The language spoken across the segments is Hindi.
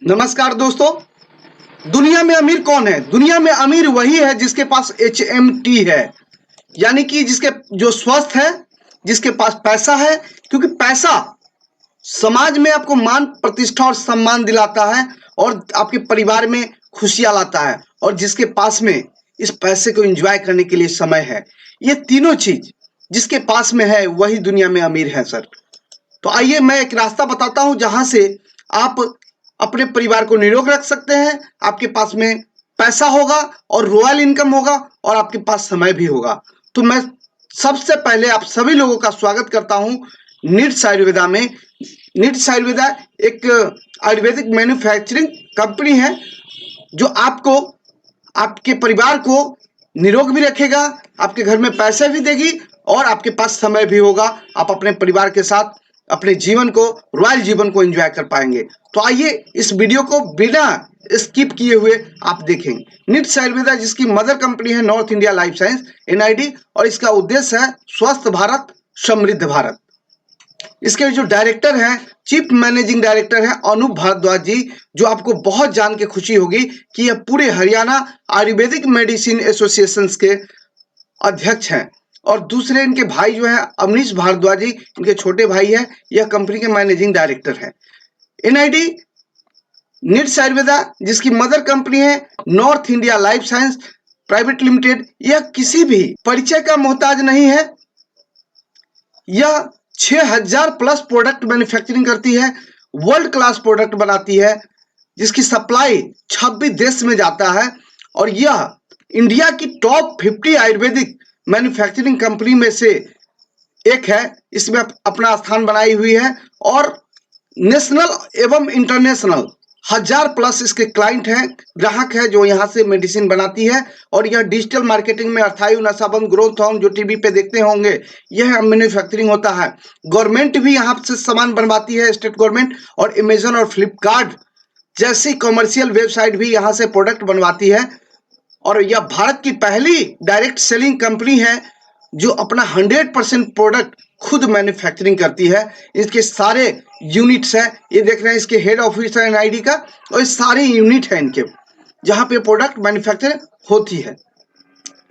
नमस्कार दोस्तों। दुनिया में अमीर कौन है? दुनिया में अमीर वही है जिसके पास HMT है, यानी कि जिसके जो स्वस्थ है, जिसके पास पैसा है। क्योंकि पैसा समाज में आपको मान प्रतिष्ठा और सम्मान दिलाता है और आपके परिवार में खुशियां लाता है, और जिसके पास में इस पैसे को एंजॉय करने के लिए समय है। ये तीनों चीज जिसके पास में है वही दुनिया में अमीर है सर। तो आइए मैं एक रास्ता बताता हूं जहां से आप अपने परिवार को निरोग रख सकते हैं। आपके पास में पैसा होगा और रॉयल इनकम होगा और आपके पास समय भी होगा। तो मैं सबसे पहले आप सभी लोगों का स्वागत करता हूं नीड्स आयुर्वेदा में। नीड्स आयुर्वेदा एक आयुर्वेदिक मैन्युफैक्चरिंग कंपनी है जो आपको, आपके परिवार को निरोग भी रखेगा, आपके घर में पैसे भी देगी और आपके पास समय भी होगा। आप अपने परिवार के साथ अपने जीवन को, रॉयल जीवन को एंजॉय कर पाएंगे। तो आइए इस वीडियो को बिना स्किप किए हुए आप देखेंगे। नीड्स आयुर्वेदा जिसकी मदर कंपनी है north India life science NID, और इसका उद्देश्य है स्वस्थ भारत समृद्ध भारत। इसके जो डायरेक्टर हैं, चीफ मैनेजिंग डायरेक्टर हैं अनूप भारद्वाज जी, जो आपको बहुत जान के खुशी होगी कि यह पूरे हरियाणा आयुर्वेदिक मेडिसिन एसोसिएशन के अध्यक्ष हैं। और दूसरे इनके भाई जो हैं अमनीश भारद्वाज जी, इनके छोटे भाई हैं, यह कंपनी के मैनेजिंग डायरेक्टर हैं। NID नीड्स आयुर्वेदा जिसकी मदर कंपनी है north India life science private limited, यह किसी भी परिचय का मोहताज नहीं है। यह 6000 प्लस प्रोडक्ट मैन्युफैक्चरिंग करती है, वर्ल्ड क्लास प्रोडक्ट बनाती है, जिसकी सप्लाई 26 देश में जाता है। और यह इंडिया की टॉप 50 आयुर्वेदिक मैन्युफैक्चरिंग कंपनी में से एक है। इसमें अपना स्थान बनाई हुई है और नेशनल एवं इंटरनेशनल 1000 प्लस इसके क्लाइंट हैं, ग्राहक है, जो यहाँ से मेडिसिन बनाती है। और यह डिजिटल मार्केटिंग में अर्थायु नशाबंद ग्रोथ ऑन जो टीवी पे देखते होंगे, यह मैन्युफैक्चरिंग होता है। गवर्नमेंट भी यहाँ से सामान बनवाती है, स्टेट गवर्नमेंट, और अमेजन और फ्लिपकार्ट जैसी कॉमर्शियल वेबसाइट भी यहाँ से प्रोडक्ट बनवाती है। और यह भारत की पहली डायरेक्ट सेलिंग कंपनी है जो अपना 100% प्रोडक्ट खुद मैन्युफैक्चरिंग करती है। इसके सारे यूनिट्स हैं, ये देख रहे हैं, इसके हेड ऑफिस है NID का, और ये सारे यूनिट हैं इनके जहां पे प्रोडक्ट मैन्युफैक्चर होती है।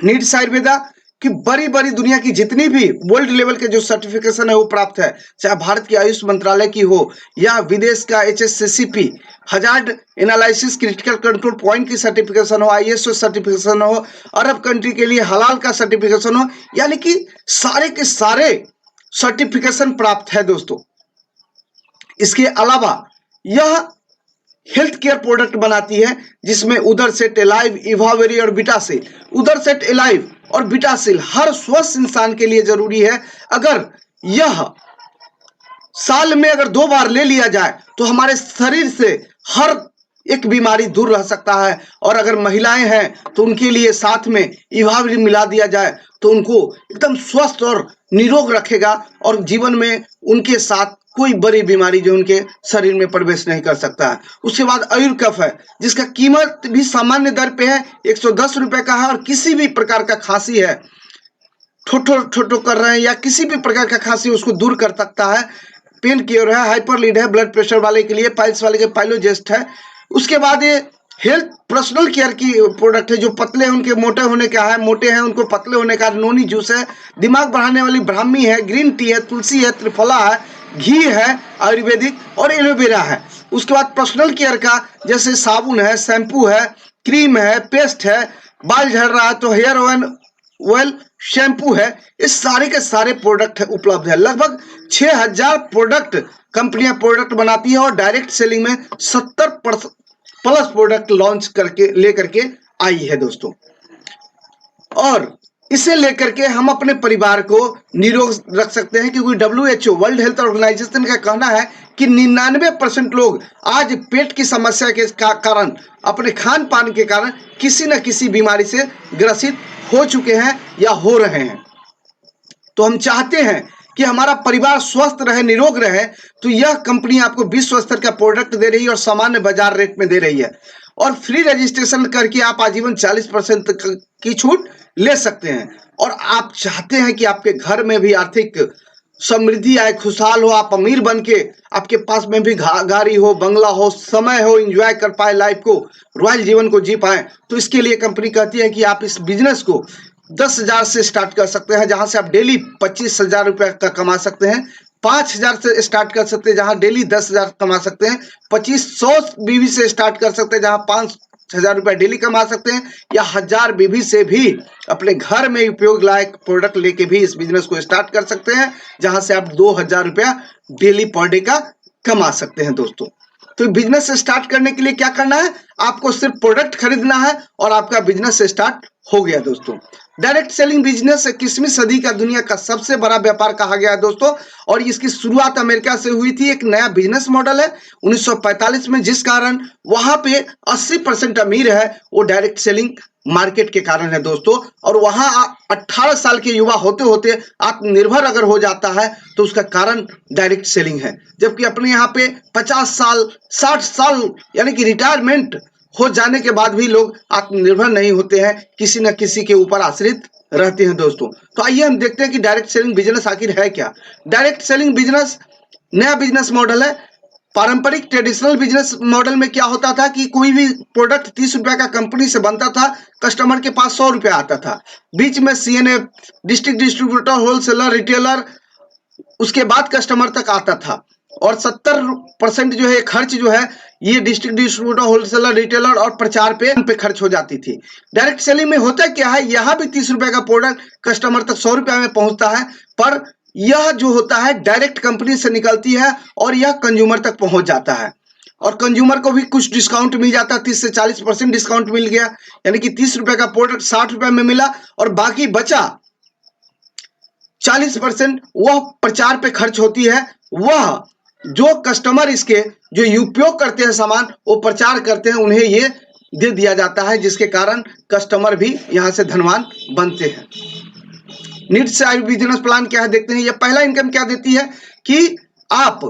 नीड्स आयुर्वेदा की बड़ी बड़ी दुनिया की जितनी भी वर्ल्ड लेवल के जो सर्टिफिकेशन है वो प्राप्त है, चाहे भारत की आयुष मंत्रालय की हो या विदेश का HACCP hazard analysis critical control point की सर्टिफिकेशन हो, ISO सर्टिफिकेशन हो, अरब कंट्री के लिए हलाल का सर्टिफिकेशन हो, यानी कि सारे के सारे सर्टिफिकेशन प्राप्त है दोस्तों। इसके अलावा यह हेल्थ केयर प्रोडक्ट बनाती है जिसमें उदर सेट एलाइव, इवावेरी और बिटासिल। उदर सेट एलाइव और बिटासिल हर स्वस्थ इंसान के लिए जरूरी है। अगर यह साल में अगर 2 बार ले लिया जाए तो हमारे शरीर से हर एक बीमारी दूर रह सकता है। और अगर महिलाएं हैं तो उनके लिए साथ में इवावेरी मिला दिया जाए तो उनको एकदम स्वस्थ और निरोग रखेगा और जीवन में उनके साथ कोई बड़ी बीमारी जो उनके शरीर में प्रवेश नहीं कर सकता है। उसके बाद आयुर कफ है जिसका कीमत भी सामान्य दर पे है, 110 रुपए का है, और किसी भी प्रकार का खांसी है, ठोठो ठोठो कर रहे हैं या किसी भी प्रकार का खांसी, उसको दूर कर सकता है। पेन क्योर है, हाइपर लीड है, ब्लड प्रेशर वाले के लिए, पाइल्स वाले के पाइलोजेस्ट है। उसके बाद ये हेल्थ पर्सनल केयर की प्रोडक्ट है, जो पतले हैं उनके मोटे होने का है, मोटे हैं उनको पतले होने का, नोनी जूस है, दिमाग बढ़ाने वाली ब्राह्मी है, ग्रीन टी है, तुलसी है, त्रिफला है, घी है आयुर्वेदिक, और एलोवेरा है। उसके बाद पर्सनल केयर का जैसे साबुन है, शैम्पू है, क्रीम है, पेस्ट है, बाल झड़ रहा है तो हेयर ऑयल शैम्पू है। इस सारे के सारे प्रोडक्ट उपलब्ध है। लगभग 6000 प्रोडक्ट कंपनियां प्रोडक्ट बनाती है और डायरेक्ट सेलिंग में 70 प्लस प्रोडक्ट लॉन्च करके लेकर के आई है दोस्तों। और इसे लेकर के हम अपने परिवार को निरोग रख सकते हैं, क्योंकि WHO वर्ल्ड हेल्थ ऑर्गेनाइजेशन का कहना है कि 99% लोग आज पेट की समस्या के कारण, अपने खान पान के कारण किसी न किसी बीमारी से ग्रसित हो चुके हैं या हो रहे हैं। तो हम चाहते हैं कि हमारा परिवार स्वस्थ रहे, निरोग रहे, तो यह कंपनी आपको विश्व स्तर का प्रोडक्ट दे रही है और सामान्य बाजार रेट में दे रही है। और फ्री रजिस्ट्रेशन करके आप आजीवन 40% की छूट ले सकते हैं। और आप चाहते हैं कि आपके घर में भी आर्थिक समृद्धि आए, खुशहाल हो, आप अमीर बन के आपके पास में भी गाड़ी हो, बंगला हो, समय हो, एंजॉय कर पाए लाइफ को, रॉयल जीवन को जी पाए। तो इसके लिए कंपनी कहती है कि आप इस बिजनेस को 10,000 से स्टार्ट कर सकते हैं, जहां से आप डेली 25,000 रुपये का कमा सकते हैं। 5,000 से स्टार्ट कर सकते हैं, जहां डेली 10,000 कमा सकते हैं। 2500 बीवी से स्टार्ट कर सकते हैं, जहां 5,000 रुपये डेली कमा सकते हैं। या 1,000 बीवी से भी अपने घर में उपयोग लायक प्रोडक्ट लेके भी इस बिजनेस को स्टार्ट कर सकते हैं, जहां से आप 2,000 रुपया डेली पर डे का कमा सकते हैं दोस्तों। तो बिजनेस स्टार्ट करने के लिए क्या करना है, आपको सिर्फ प्रोडक्ट खरीदना है और आपका बिजनेस स्टार्ट हो गया दोस्तों। डायरेक्ट सेलिंग बिजनेस 21वीं सदी का दुनिया का सबसे बड़ा व्यापार कहा गया है दोस्तों, और इसकी शुरुआत अमेरिका से हुई थी। एक नया बिजनेस मॉडल है 1945 में, जिस कारण वहां पे 80% अमीर है वो डायरेक्ट सेलिंग मार्केट के कारण है दोस्तों। और वहां 18 साल के युवा होते होते आत्मनिर्भर अगर हो जाता है तो उसका कारण डायरेक्ट सेलिंग है। जबकि अपने यहाँ पे 50 साल 60 साल यानी कि रिटायरमेंट हो जाने के बाद भी लोग आत्मनिर्भर नहीं होते हैं, किसी न किसी के ऊपर आश्रित रहते हैं दोस्तों। तो आइए हम देखते हैं कि डायरेक्ट सेलिंग बिजनेस आखिर है क्या। डायरेक्ट सेलिंग बिजनेस नया बिजनेस मॉडल है। पारंपरिक ट्रेडिशनल बिजनेस मॉडल में क्या होता था कि कोई भी प्रोडक्ट 30 रुपए का कंपनी से बनता था, कस्टमर के पास 100 रुपया आता था। बीच में CNF, district distributor, wholesaler, retailer, उसके बाद कस्टमर तक आता था। और 70% जो है खर्च जो है ये डिस्ट्रिक्ट डिस्ट्रीब्यूटर, होलसेलर, रिटेलर और प्रचार पे खर्च हो जाती थी। डायरेक्ट सेलिंग में होता क्या है, यहाँ भी 30 रुपए का प्रोडक्ट कस्टमर तक 100 रुपया में पहुंचता है, पर यह जो होता है डायरेक्ट कंपनी से निकलती है और यह कंज्यूमर तक पहुंच जाता है। और कंज्यूमर को भी कुछ डिस्काउंट मिल जाता है, 30 से 40% डिस्काउंट मिल गया, यानी कि 30 रुपए का प्रोडक्ट 60 रुपए में मिला और बाकी बचा 40% वह प्रचार पे खर्च होती है। वह जो कस्टमर इसके जो उपयोग करते हैं सामान, वो प्रचार करते हैं, उन्हें ये दे दिया जाता है, जिसके कारण कस्टमर भी यहां से धनवान बनते हैं। नीड्स साइड बिजनेस प्लान क्या है देखते हैं। ये पहला इनकम क्या देती है कि आप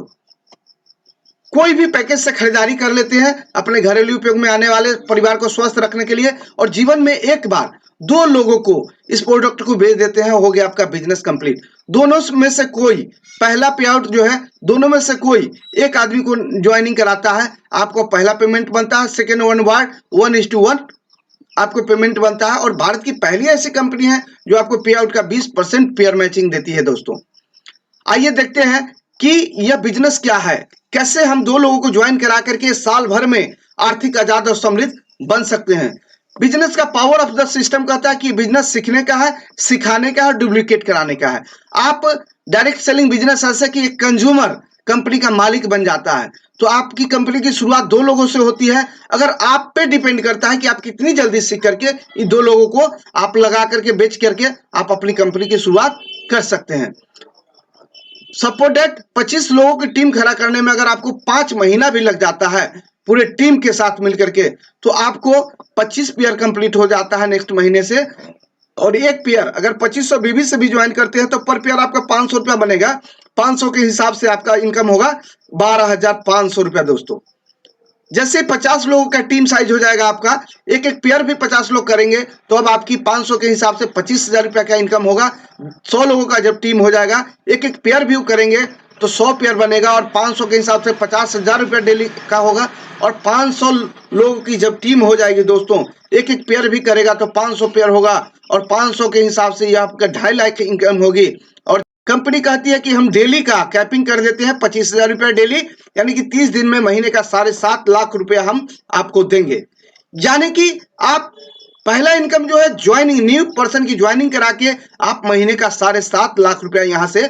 कोई भी पैकेज से खरीदारी कर लेते हैं अपने घरेलू उपयोग में आने वाले, परिवार को स्वस्थ रखने के लिए, और जीवन में एक बार 2 लोगों को इस प्रोडक्ट को बेच देते हैं, हो गया आपका बिजनेस कंप्लीट। दोनों में से कोई पहला पे आउट जो है, दोनों में से कोई एक आदमी को ज्वाइनिंग कराता है, आपको पहला पेमेंट बनता है। सेकेंड 1/1 आपको पेमेंट बनता है। और भारत की पहली ऐसी कंपनी है जो आपको पे आउट का 20% पेयर मैचिंग देती है दोस्तों। आइए देखते हैं कि यह बिजनेस क्या है, कैसे हम 2 लोगों को ज्वाइन करा करके साल भर में आर्थिक आजाद और समृद्ध बन सकते हैं। बिजनेस का पावर ऑफ द सिस्टम कहता है कि बिजनेस सीखने का है, सिखाने का है, डुप्लीकेट कराने का है। आप डायरेक्ट सेलिंग बिजनेस ऐसे कि एक कंज्यूमर कंपनी का मालिक बन जाता है। तो आपकी कंपनी की शुरुआत 2 लोगों से होती है। अगर आप पे डिपेंड करता है कि आप कितनी जल्दी सीख करके इन 2 लोगों को आप लगा करके बेच करके आप अपनी कंपनी की शुरुआत कर सकते हैं। सपोज दैट 25 लोगों की टीम खड़ा करने में अगर आपको 5 महीना भी लग जाता है पूरे टीम के साथ मिलकर के, तो आपको 25 पेयर कंप्लीट हो जाता है नेक्स्ट महीने से। और एक पेयर अगर 2500 बीबी से भी ज्वाइन करते हैं तो पर पेयर आपका 500 रुपया बनेगा। 500 के हिसाब से आपका इनकम होगा 12,500 रुपया दोस्तों। जैसे 50 लोगों का टीम साइज हो जाएगा आपका, एक एक पेयर भी 50 लोग करेंगे तो अब आपकी 500 के हिसाब से 25,000 रुपया का इनकम होगा। 100 लोगों का जब टीम हो जाएगा, एक एक पेयर भी करेंगे तो 100 पेयर बनेगा और 500 के हिसाब से 50,000 रुपया डेली का होगा। और 500 लोगों की जब टीम हो जाएगी दोस्तों, एक एक पेयर भी करेगा तो 500 पेयर होगा और 500 के हिसाब से यह आपका 2.5 लाख की इनकम होगी। और कंपनी कहती है कि हम डेली का कैपिंग कर देते हैं 25,000 रुपया डेली, यानी कि 30 दिन में महीने का 7.5 लाख रुपया हम आपको देंगे। यानी कि आप पहला इनकम जो है ज्वाइनिंग, न्यू पर्सन की ज्वाइनिंग करा के आप महीने का 7.5 लाख रुपया यहां से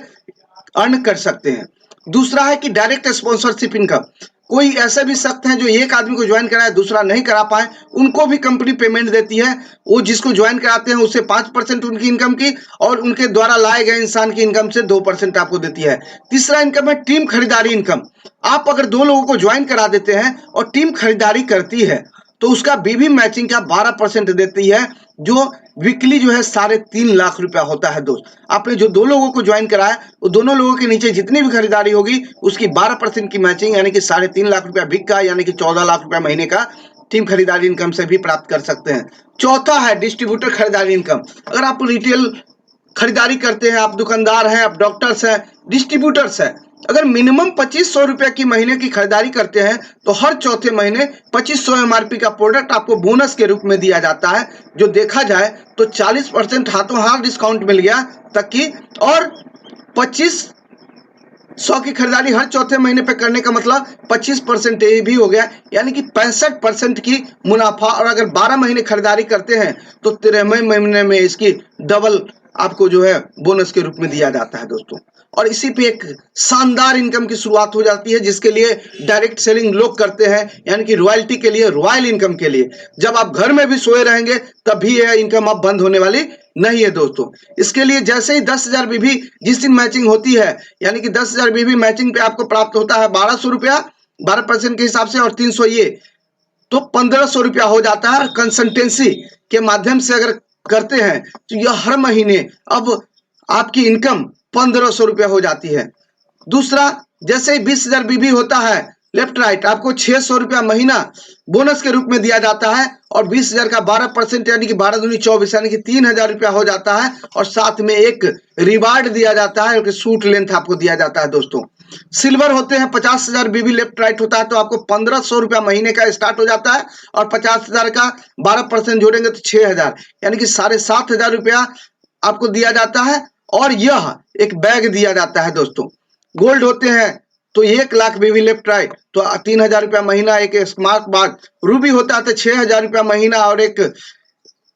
अर्न कर सकते हैं। दूसरा है कि डायरेक्ट स्पॉन्सरशिप इनकम। कोई ऐसे भी शख्स हैं जो एक आदमी को ज्वाइन कराए दूसरा नहीं करा पाए, उनको भी कंपनी पेमेंट देती है। वो जिसको ज्वाइन कराते हैं उससे 5% उनकी इनकम की और उनके द्वारा लाए गए इंसान की इनकम से 2% आपको देती है। तीसरा इनकम है टीम खरीदारी इनकम। आप अगर 2 लोगों को ज्वाइन करा देते हैं और टीम खरीदारी करती है तो उसका बीबी मैचिंग का 12% देती है, जो वीकली जो है 3.5 लाख रुपया होता है दोस्त। आपने जो 2 लोगों को ज्वाइन कराया वो दोनों लोगों के नीचे जितनी भी खरीदारी होगी उसकी 12% की मैचिंग, यानी कि 3.5 लाख रुपया वीक का, यानी कि 14 लाख रुपया महीने का टीम खरीदारी इनकम से भी प्राप्त कर सकते हैं। चौथा है डिस्ट्रीब्यूटर खरीदारी इनकम। अगर आप रिटेल खरीदारी करते हैं, आप दुकानदार हैं, आप डॉक्टर्स हैं, डिस्ट्रीब्यूटर्स हैं, अगर मिनिमम 2500 रुपए की महीने की खरीदारी करते हैं तो हर चौथे महीने 2500 एमआरपी का प्रोडक्ट आपको बोनस के रूप में दिया जाता है, जो देखा जाए तो 40% हाथों हाथ डिस्काउंट मिल गया तक की, और 2500 की खरीदारी हर चौथे महीने पे करने का मतलब 25% ये भी हो गया, यानी कि 65% की मुनाफा। और अगर 12 महीने खरीदारी करते हैं तो 13वें महीने में इसकी डबल आपको जो है बोनस के रूप में दिया जाता है दोस्तों। और इसी पे एक शानदार इनकम की शुरुआत हो जाती है, जिसके लिए डायरेक्ट सेलिंग लोग करते हैं, यानी कि रॉयल्टी के लिए, रॉयल इनकम के लिए। जब आप घर में भी सोए रहेंगे तभी यह इनकम अब बंद होने वाली नहीं है दोस्तों। इसके लिए जैसे ही 10,000 बीबी जिस दिन मैचिंग होती है, यानी कि 10,000 बीबी मैचिंग पे आपको प्राप्त होता है 1200 रुपया 12% के हिसाब से, और 300 ये, तो 1500 रुपया हो जाता है। कंसल्टेंसी के माध्यम से अगर करते हैं तो यह हर महीने अब आपकी इनकम 1500 रुपया हो जाती है। दूसरा, जैसे ही 20,000 बीबी होता है लेफ्ट राइट, आपको 600 रुपया महीना बोनस के रूप में दिया जाता है, और 20,000 का 12% यानी कि 12 दूनी 24 यानी कि 3,000 रुपया हो जाता है, और साथ में एक रिवार्ड दिया जाता है, कि सूट लेंथ आपको दिया जाता है दोस्तों। सिल्वर होते हैं 50,000 बीबी लेफ्ट राइट होता है तो आपको 1500 रुपया महीने का स्टार्ट हो जाता है, और 50,000 का 12% जोड़ेंगे तो 6,000 यानी कि 7,500 रुपया आपको दिया जाता है, और यह एक बैग दिया जाता है दोस्तों। गोल्ड होते हैं तो 1,00,000 बीबी लेफ्ट राइट तो 3,000 रुपया महीना एक स्मार्ट वॉच। रूबी होता है तो 6,000 रुपया महीना और एक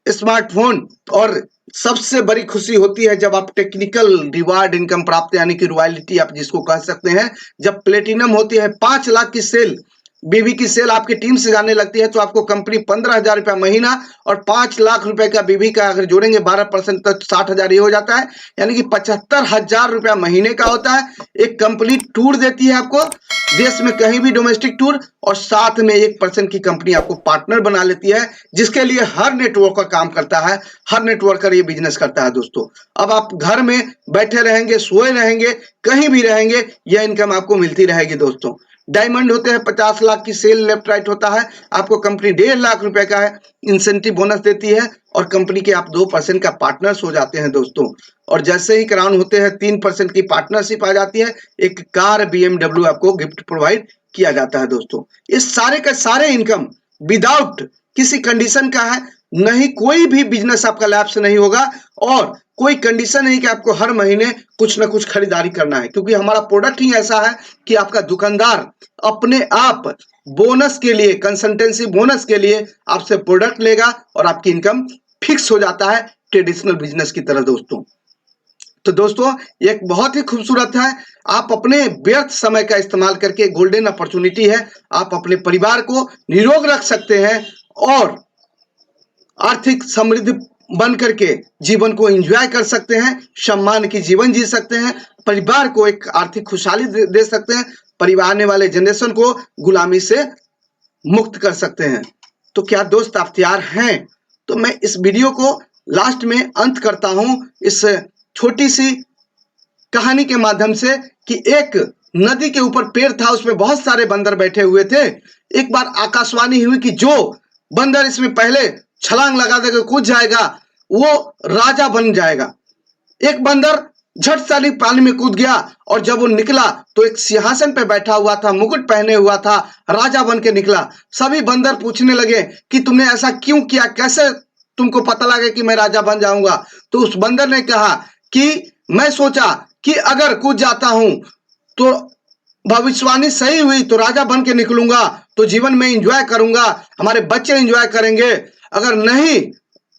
स्मार्टफोन। और सबसे बड़ी खुशी होती है जब आप टेक्निकल रिवार्ड इनकम प्राप्त यानी कि रॉयल्टी आप जिसको कह सकते हैं, जब प्लेटिनम होती है 5 लाख की सेल, बीबी की सेल आपकी टीम से जाने लगती है तो आपको कंपनी 15,000 रुपया महीना और 5 लाख रुपए का बीबी का अगर जोड़ेंगे 12% तो 60,000 ये हो जाता है, यानी कि 75,000 रुपया महीने का होता है। एक कंप्लीट टूर देती है आपको देश में कहीं भी, डोमेस्टिक टूर, और साथ में 1% की कंपनी आपको पार्टनर बना लेती है, जिसके लिए हर नेटवर्कर काम करता है, हर नेटवर्कर ये बिजनेस करता है दोस्तों। अब आप घर में बैठे रहेंगे, सोए रहेंगे, कहीं भी रहेंगे, यह इनकम आपको मिलती रहेगी दोस्तों। डायमंड होते हैं 50 लाख की सेल लेफ्ट राइट होता है, आपको कंपनी 1.5 लाख रुपए का इंसेंटिव बोनस देती है, और कंपनी के आप 2% का पार्टनर्स हो जाते हैं दोस्तों। और जैसे ही क्राउन होते हैं 3% की पार्टनरशिप आ जाती है, एक कार BMW आपको गिफ्ट प्रोवाइड किया जाता है दोस्तों। इस सारे का सारे इनकम विदाउट किसी कंडीशन का है, नहीं कोई भी बिजनेस आपका लैप्स नहीं होगा, और कोई कंडीशन नहीं कि आपको हर महीने कुछ ना कुछ खरीदारी करना है, क्योंकि हमारा प्रोडक्ट ही ऐसा है कि आपका दुकानदार अपने आप बोनस के लिए, कंसल्टेंसी बोनस के लिए आपसे प्रोडक्ट लेगा और आपकी इनकम फिक्स हो जाता है ट्रेडिशनल बिजनेस की तरह दोस्तों। तो दोस्तों ये एक बहुत ही खूबसूरत है, आप अपने व्यर्थ समय का इस्तेमाल करके, गोल्डन अपॉर्चुनिटी है, आप अपने परिवार को निरोग रख सकते हैं और आर्थिक समृद्धि बन करके जीवन को एंजॉय कर सकते हैं, सम्मान की जीवन जी सकते हैं, परिवार को एक आर्थिक खुशहाली दे सकते हैं, परिवार आने वाले जनरेशन को गुलामी से मुक्त कर सकते हैं। तो क्या दोस्त आप तैयार हैं? तो मैं इस वीडियो को लास्ट में अंत करता हूं इस छोटी सी कहानी के माध्यम से, कि एक नदी के ऊपर पेड़ था, उसमें बहुत सारे बंदर बैठे हुए थे। एक बार आकाशवाणी हुई कि जो बंदर इसमें पहले छलांग लगा देकर कूद जाएगा वो राजा बन जाएगा। एक बंदर झट साली पानी में कूद गया, और जब वो निकला तो एक सिंहासन पे बैठा हुआ था, मुकुट पहने हुआ था, राजा बन के निकला। सभी बंदर पूछने लगे कि तुमने ऐसा क्यों किया, कैसे तुमको पता लगा कि मैं राजा बन जाऊंगा? तो उस बंदर ने कहा कि मैं सोचा कि अगर कूद जाता हूं तो भविष्यवाणी सही हुई तो राजा बन के निकलूंगा, तो जीवन में एंजॉय करूंगा, हमारे बच्चे एंजॉय करेंगे। अगर नहीं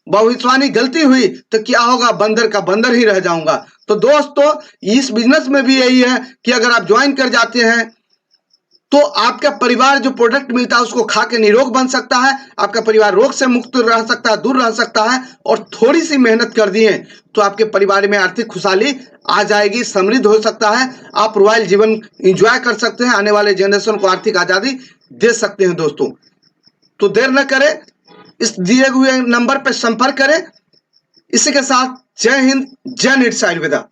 भविष्यवाणी गलती हुई तो क्या होगा, बंदर का बंदर ही रह जाऊंगा। तो दोस्तों इस बिजनेस में भी यही है कि अगर आप ज्वाइन कर जाते हैं तो आपका परिवार जो प्रोडक्ट मिलता है उसको खा के निरोग बन सकता है, आपका परिवार रोग से मुक्त रह सकता है, दूर रह सकता है, और थोड़ी सी मेहनत कर दिए तो आपके परिवार में आर्थिक खुशहाली आ जाएगी, समृद्ध हो सकता है, आप रॉयल जीवन एंजॉय कर सकते हैं, आने वाले जनरेशन को आर्थिक आजादी दे सकते हैं दोस्तों। तो देर न करें, इस दिए हुए नंबर पर संपर्क करें। इसी के साथ जय हिंद, जय नीट आयुर्वेदा।